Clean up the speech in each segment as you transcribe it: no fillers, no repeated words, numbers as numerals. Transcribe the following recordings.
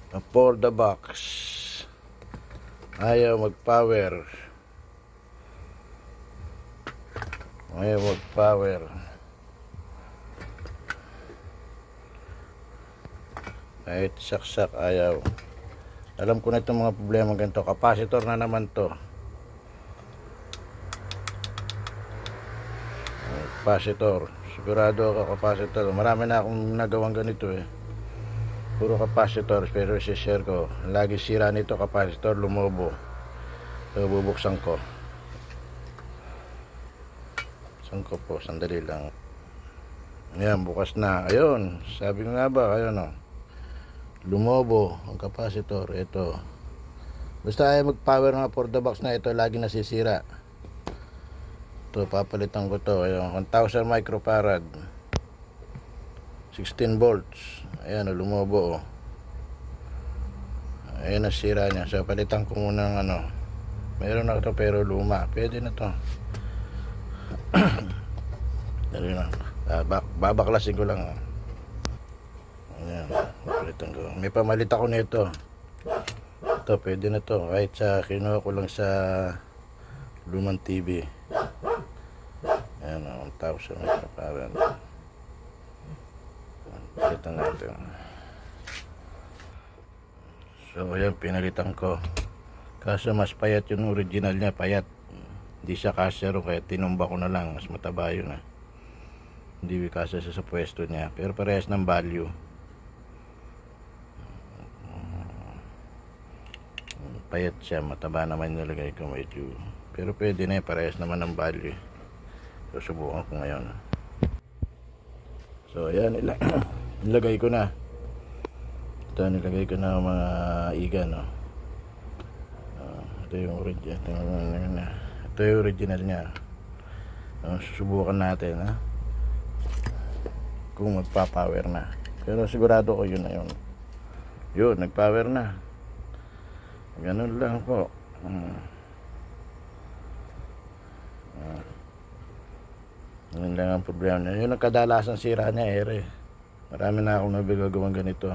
For the box. Ayaw mag-power. Ayaw mag-power. Kahit saksak ayaw. Alam ko na itong mga problema ganito. Capacitor na naman to. Capacitor. Sigurado ako capacitor. Marami na akong nagawang ganito eh. Puro capacitor, pero i-share ko. Lagi sira nito capacitor, lumobo. So bubuksan ko. Buksan ko po, sandali lang. Ayan, bukas na. Ayun, sabi ko nga ba, ayun o. Lumobo ang capacitor. Ito. Basta ay mag-power nga for the box na ito, lagi nasisira. Ito, papalitan ko to. Ayun, 1000 microfarad. 16 volts. Ayan, lumobo oh. Ayan, nasira niya. So, palitan ko muna ng ano. Meron na ito pero luma. Pwede na to. Dali na. Babaklasin ko lang. Ayan, palitan ko. May pamalit ako nito. Ito, pwede na to. Kahit sa kinuha ko lang sa lumang TV. Ayan, 1,000 microfarad. Palitan natin. So ayan, pinalitan ko. Kaso mas payat yung original niya, payat. Hindi siya kasero, kaya tinumba ko na lang. Mas mataba yun ah. Hindi kasya siya sa pwesto niya. Pero parehas ng value. Payat siya, mataba naman nilagay ko medyo. Pero pwede na, parehas naman ng value. So subukan ko ngayon. So ayan, nilagay ko na. Ito, nilagay ko na mga igan, no? Ito yung original. Ito yung original niya. Susubukan natin, ha? Kung magpa-power na. Pero sigurado ko yun na yun. Yun, nag-power na. Ganun lang po. Yun lang ang problema niya. Yun ang kadalasang sira niya, ere. Marami na akong nabigagawang ganito.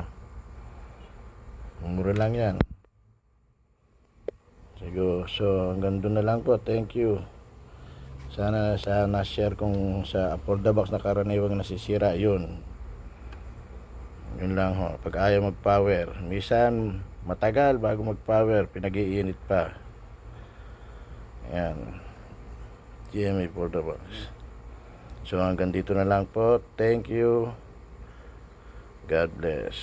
Mura lang yan. Siguro, so hanggang doon na lang po. Thank you. Sana share kung sa for the box na karaniwang nasisira. Yun lang ho. Pag ayaw mag-power, minsan matagal bago mag-power, pinag-iinit pa. Ayan, GMA for the box. So hanggang dito na lang po. Thank you. God bless.